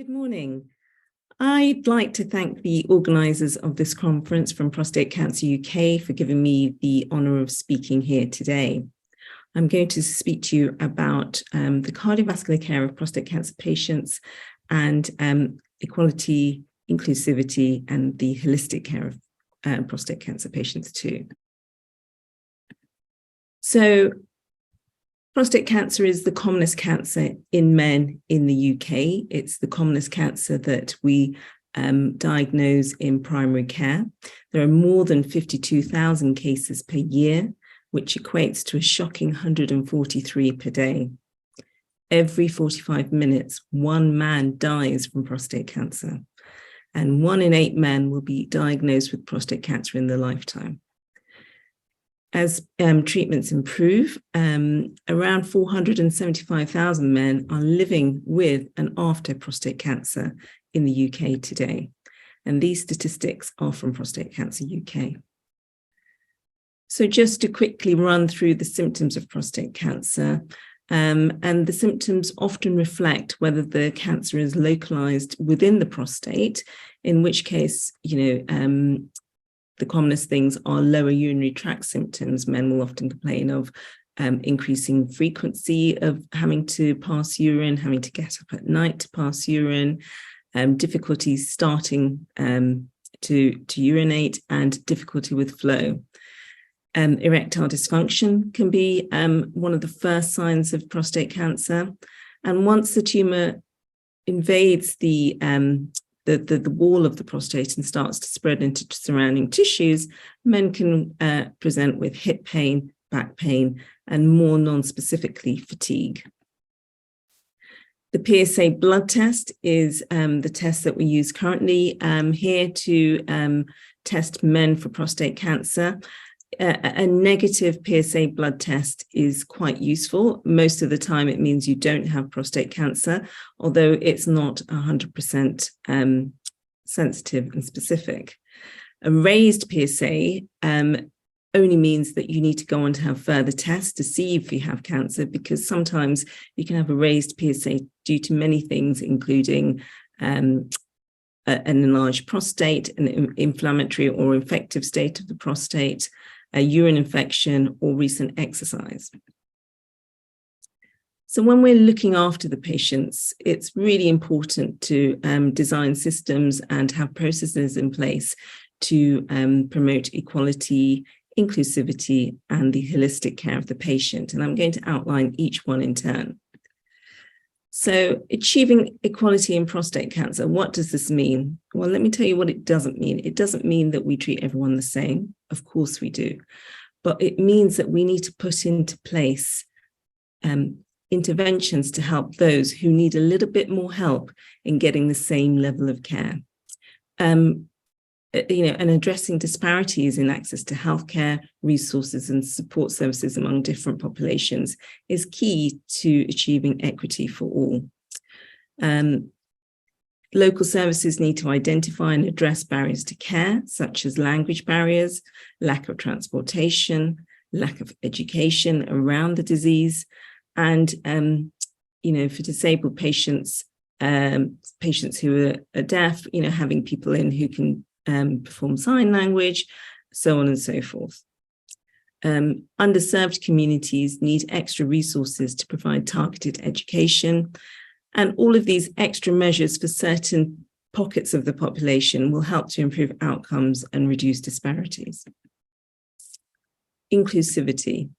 Good morning. I'd like to thank the organisers of this conference from Prostate Cancer UK for giving me the honour of speaking here today. I'm going to speak to you about the cardiovascular care of prostate cancer patients and equality, inclusivity, and the holistic care of prostate cancer patients too. So, prostate cancer is the commonest cancer in men in the UK. It's the commonest cancer that we diagnose in primary care. There are more than 52,000 cases per year, which equates to a shocking 143 per day. Every 45 minutes, one man dies from prostate cancer, and 1 in 8 men will be diagnosed with prostate cancer in their lifetime. As treatments improve, around 475,000 men are living with and after prostate cancer in the UK today. And these statistics are from Prostate Cancer UK. So just to quickly run through the symptoms of prostate cancer, and the symptoms often reflect whether the cancer is localized within the prostate, in which case, the commonest things are lower urinary tract symptoms. Men will often complain of increasing frequency of having to pass urine, having to get up at night to pass urine, difficulties starting to urinate, and difficulty with flow. Erectile dysfunction can be one of the first signs of prostate cancer. And once the tumor invades the wall of the prostate and starts to spread into surrounding tissues, men can present with hip pain, back pain, and more non-specifically fatigue. The PSA blood test is the test that we use currently here to test men for prostate cancer. A negative PSA blood test is quite useful. Most of the time it means you don't have prostate cancer, although it's not 100% sensitive and specific. A raised PSA only means that you need to go on to have further tests to see if you have cancer, because sometimes you can have a raised PSA due to many things, including an enlarged prostate, an inflammatory or infective state of the prostate, a urine infection, or recent exercise. So when we're looking after the patients, it's really important to design systems and have processes in place to promote equality, inclusivity, and the holistic care of the patient. And I'm going to outline each one in turn. So achieving equality in prostate cancer, what does this mean? Well, let me tell you what it doesn't mean. It doesn't mean that we treat everyone the same. Of course we do. But it means that we need to put into place interventions to help those who need a little bit more help in getting the same level of care. And addressing disparities in access to healthcare, resources, and support services among different populations is key to achieving equity for all. Local services need to identify and address barriers to care, such as language barriers, lack of transportation, lack of education around the disease, and for disabled patients, patients who are deaf, having people in who can perform sign language, so on and so forth. Underserved communities need extra resources to provide targeted education, and all of these extra measures for certain pockets of the population will help to improve outcomes and reduce disparities. Inclusivity.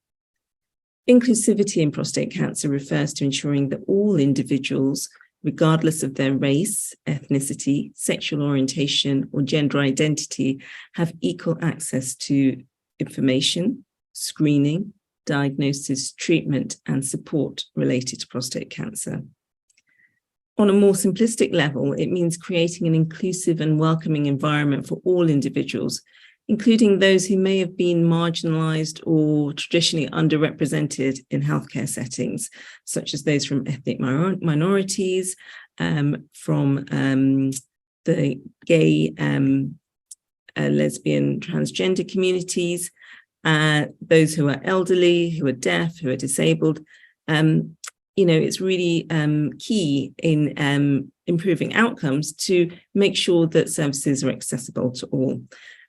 Inclusivity in prostate cancer refers to ensuring that all individuals, regardless of their race, ethnicity, sexual orientation, or gender identity, have equal access to information, screening, diagnosis, treatment, and support related to prostate cancer. On a more simplistic level, it means creating an inclusive and welcoming environment for all individuals, including those who may have been marginalized or traditionally underrepresented in healthcare settings, such as those from ethnic minorities, from the gay, lesbian, transgender communities, those who are elderly, who are deaf, who are disabled. It's really key in improving outcomes to make sure that services are accessible to all.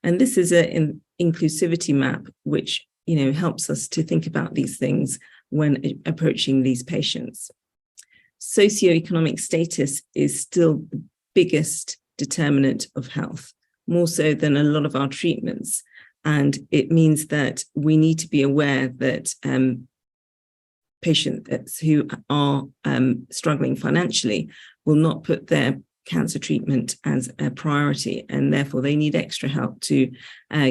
And this is an inclusivity map, which helps us to think about these things when approaching these patients. Socioeconomic status is still the biggest determinant of health, more so than a lot of our treatments. And it means that we need to be aware that patients who are struggling financially will not put their cancer treatment as a priority, and therefore they need extra help to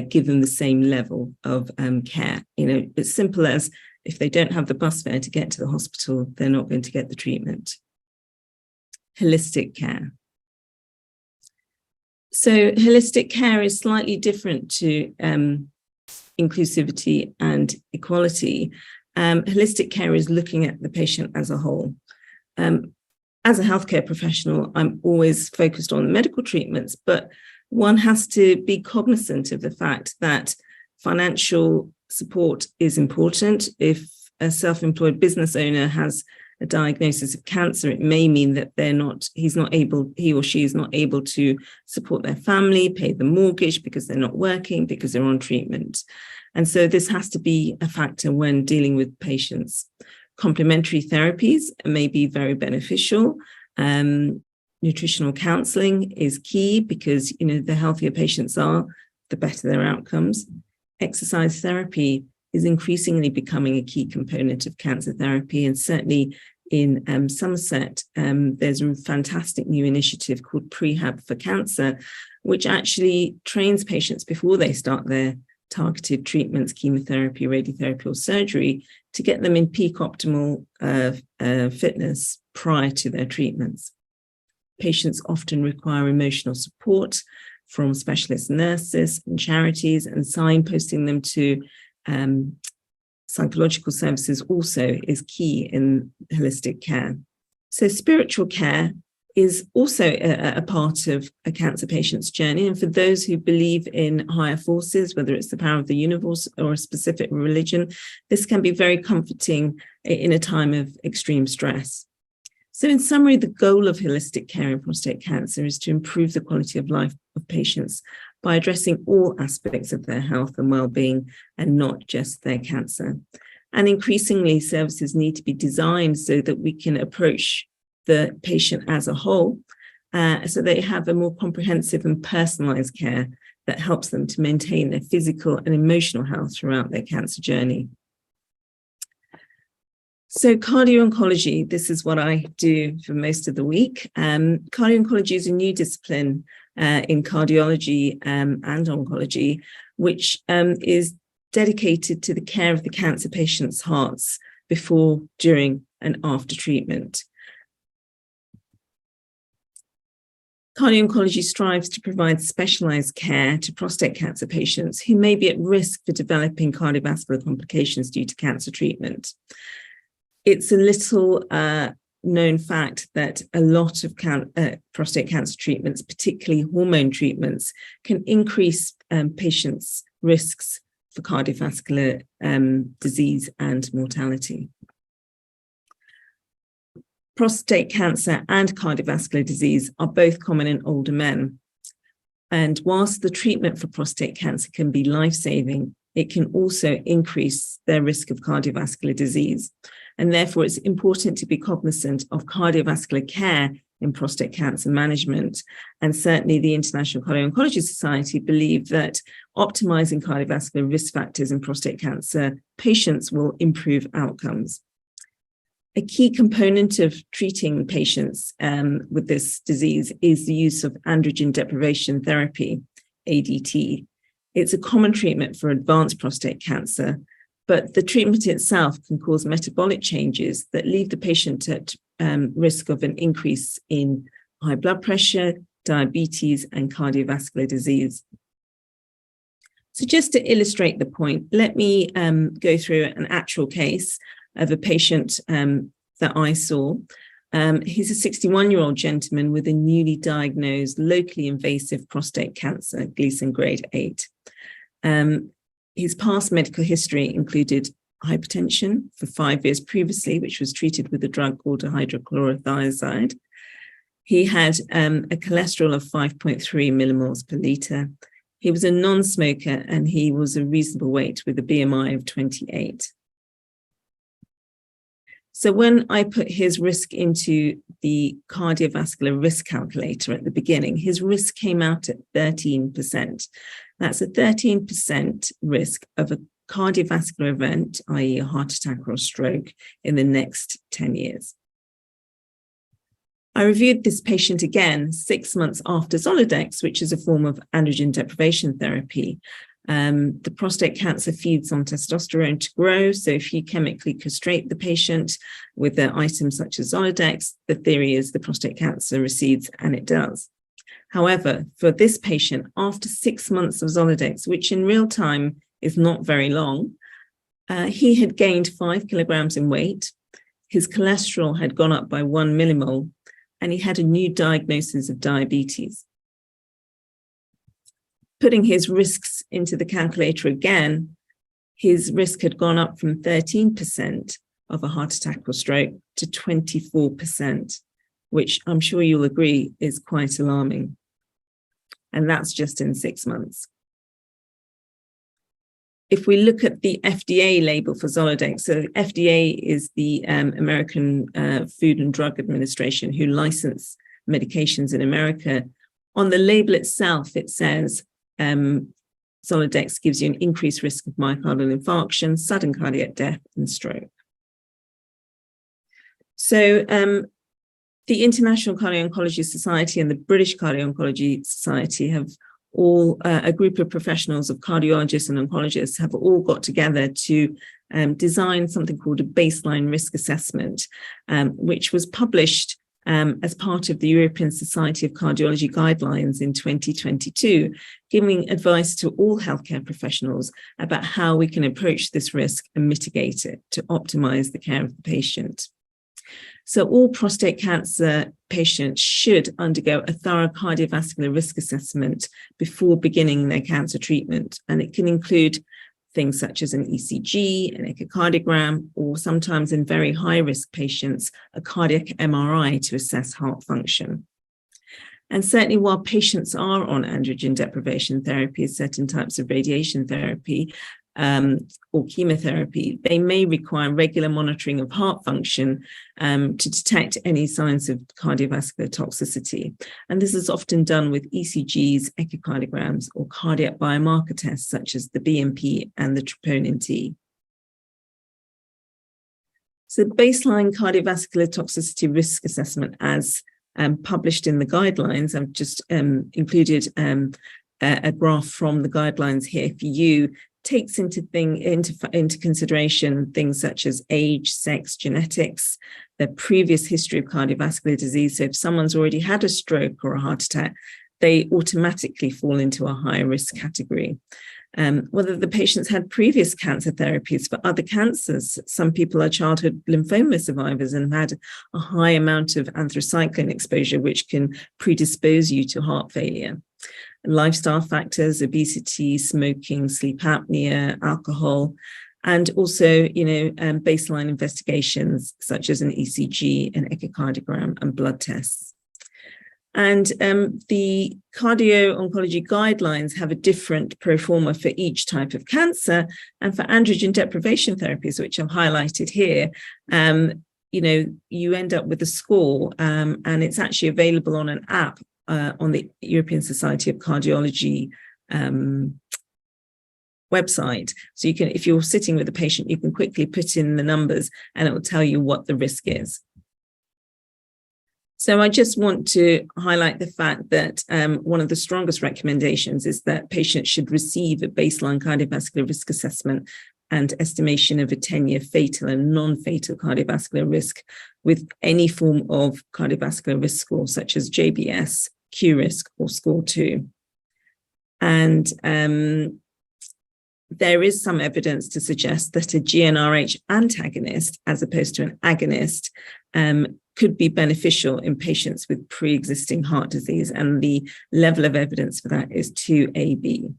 give them the same level of care. It's simple as if they don't have the bus fare to get to the hospital, they're not going to get the treatment. Holistic care. So holistic care is slightly different to inclusivity and equality. Holistic care is looking at the patient as a whole. As a healthcare professional, I'm always focused on medical treatments, but one has to be cognizant of the fact that financial support is important. If a self-employed business owner has a diagnosis of cancer, it may mean that he or she is not able to support their family, pay the mortgage because they're not working, because they're on treatment. And so this has to be a factor when dealing with patients. Complementary therapies may be very beneficial. Nutritional counseling is key because, the healthier patients are, the better their outcomes. Exercise therapy is increasingly becoming a key component of cancer therapy, and certainly in Somerset, there's a fantastic new initiative called Prehab for Cancer, which actually trains patients before they start their targeted treatments, chemotherapy, radiotherapy, or surgery, to get them in peak optimal fitness prior to their treatments. Patients often require emotional support from specialist nurses and charities, and signposting them to psychological services also is key in holistic care. So spiritual care is also a part of a cancer patient's journey. And for those who believe in higher forces, whether it's the power of the universe or a specific religion, this can be very comforting in a time of extreme stress. So in summary, the goal of holistic care in prostate cancer is to improve the quality of life of patients by addressing all aspects of their health and well-being, and not just their cancer. And increasingly, services need to be designed so that we can approach the patient as a whole, so they have a more comprehensive and personalized care that helps them to maintain their physical and emotional health throughout their cancer journey. So cardio-oncology, this is what I do for most of the week. Cardio-oncology is a new discipline in cardiology and oncology, which is dedicated to the care of the cancer patient's hearts before, during, and after treatment. Cardio-oncology strives to provide specialized care to prostate cancer patients who may be at risk for developing cardiovascular complications due to cancer treatment. It's a little known fact that a lot of prostate cancer treatments, particularly hormone treatments, can increase patients' risks for cardiovascular disease and mortality. Prostate cancer and cardiovascular disease are both common in older men. And whilst the treatment for prostate cancer can be life-saving, it can also increase their risk of cardiovascular disease. And therefore, it's important to be cognizant of cardiovascular care in prostate cancer management. And certainly the International Cardio-Oncology Society believe that optimizing cardiovascular risk factors in prostate cancer patients will improve outcomes. A key component of treating patients with this disease is the use of androgen deprivation therapy, ADT. It's a common treatment for advanced prostate cancer, but the treatment itself can cause metabolic changes that leave the patient at risk of an increase in high blood pressure, diabetes, and cardiovascular disease. So just to illustrate the point, let me go through an actual case of a patient that I saw. He's a 61-year-old gentleman with a newly diagnosed locally invasive prostate cancer, Gleason grade 8. His past medical history included hypertension for 5 years previously, which was treated with a drug called hydrochlorothiazide, He had a cholesterol of 5.3 millimoles per litre. He was a non-smoker and he was a reasonable weight with a BMI of 28. So when I put his risk into the cardiovascular risk calculator at the beginning, his risk came out at 13%. That's a 13% risk of a cardiovascular event, i.e. a heart attack or a stroke, in the next 10 years. I reviewed this patient again 6 months after Zoladex, which is a form of androgen deprivation therapy. The prostate cancer feeds on testosterone to grow. So if you chemically castrate the patient with an item such as Zoladex, the theory is the prostate cancer recedes, and it does. However, for this patient, after 6 months of Zoladex, which in real time is not very long, he had gained 5 kilograms in weight. His cholesterol had gone up by 1 millimole, and he had a new diagnosis of diabetes. Putting his risks into the calculator again, his risk had gone up from 13% of a heart attack or stroke to 24%, which I'm sure you'll agree is quite alarming. And that's just in 6 months. If we look at the FDA label for Zoladex, so FDA is the American Food and Drug Administration, who license medications in America. On the label itself, it says Zoladex gives you an increased risk of myocardial infarction, sudden cardiac death, and stroke. So the International Cardio-Oncology Society and the British Cardio-Oncology Society have all, a group of professionals of cardiologists and oncologists have all got together to design something called a baseline risk assessment, which was published as part of the European Society of Cardiology guidelines in 2022, giving advice to all healthcare professionals about how we can approach this risk and mitigate it to optimize the care of the patient. So all prostate cancer patients should undergo a thorough cardiovascular risk assessment before beginning their cancer treatment. And it can include things such as an ECG, an echocardiogram, or sometimes in very high-risk patients, a cardiac MRI to assess heart function. And certainly while patients are on androgen deprivation therapy, certain types of radiation therapy, or chemotherapy, they may require regular monitoring of heart function to detect any signs of cardiovascular toxicity. And this is often done with ECGs, echocardiograms, or cardiac biomarker tests such as the BNP and the troponin T. So baseline cardiovascular toxicity risk assessment, as published in the guidelines, I've just included a graph from the guidelines here for you, takes into consideration things such as age, sex, genetics, their previous history of cardiovascular disease. So if someone's already had a stroke or a heart attack, they automatically fall into a higher risk category. Whether the patients had previous cancer therapies for other cancers. Some people are childhood lymphoma survivors and have had a high amount of anthracycline exposure, which can predispose you to heart failure. Lifestyle factors, obesity, smoking, sleep apnea, alcohol, and also, baseline investigations such as an ECG, an echocardiogram, and blood tests. And the cardio-oncology guidelines have a different pro forma for each type of cancer. And for androgen deprivation therapies, which I've highlighted here, you end up with a score, and it's actually available on an app on the European Society of Cardiology website. So you can, if you're sitting with a patient, you can quickly put in the numbers and it will tell you what the risk is. So I just want to highlight the fact that one of the strongest recommendations is that patients should receive a baseline cardiovascular risk assessment and estimation of a 10-year fatal and non-fatal cardiovascular risk with any form of cardiovascular risk score, such as JBS, Q-risk, or SCORE2. And there is some evidence to suggest that a GnRH antagonist, as opposed to an agonist, could be beneficial in patients with pre-existing heart disease, and the level of evidence for that is 2AB.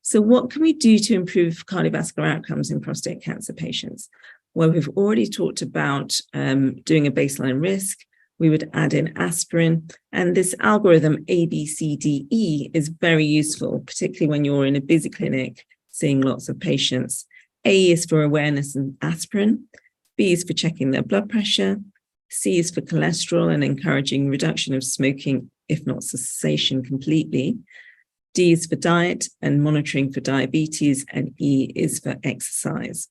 So what can we do to improve cardiovascular outcomes in prostate cancer patients? Well, we've already talked about doing a baseline risk. we would add in aspirin. And this algorithm ABCDE is very useful, particularly when you're in a busy clinic seeing lots of patients. A is for awareness and aspirin. B is for checking their blood pressure. C is for cholesterol and encouraging reduction of smoking, if not cessation completely. D is for diet and monitoring for diabetes, and E is for exercise.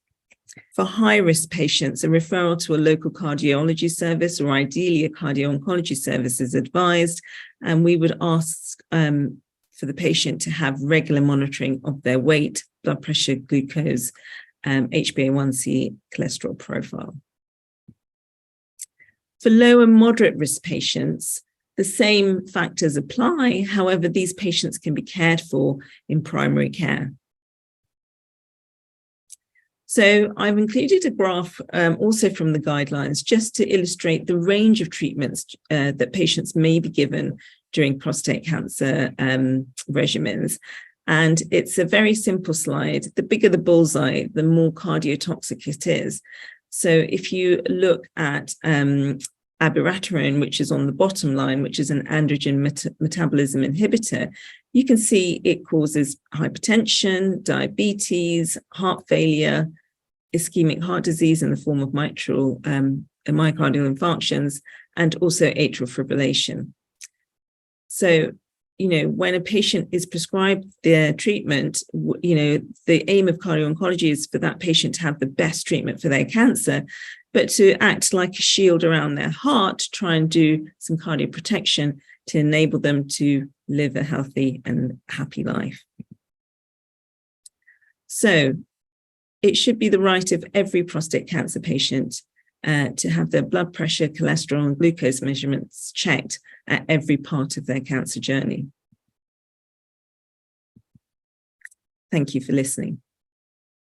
For high-risk patients, a referral to a local cardiology service or ideally a cardio-oncology service is advised, and we would ask for the patient to have regular monitoring of their weight, blood pressure, glucose, HbA1c, cholesterol profile. For low and moderate risk patients, the same factors apply. However, these patients can be cared for in primary care. So I've included a graph also from the guidelines just to illustrate the range of treatments that patients may be given during prostate cancer regimens. And it's a very simple slide. The bigger the bullseye, the more cardiotoxic it is. So if you look at abiraterone, which is on the bottom line, which is an androgen metabolism inhibitor, you can see it causes hypertension, diabetes, heart failure, ischemic heart disease in the form of myocardial infarctions, and also atrial fibrillation. So, when a patient is prescribed their treatment, the aim of cardio-oncology is for that patient to have the best treatment for their cancer, but to act like a shield around their heart, to try and do some cardioprotection to enable them to live a healthy and happy life. So it should be the right of every prostate cancer patient to have their blood pressure, cholesterol, and glucose measurements checked at every part of their cancer journey. Thank you for listening.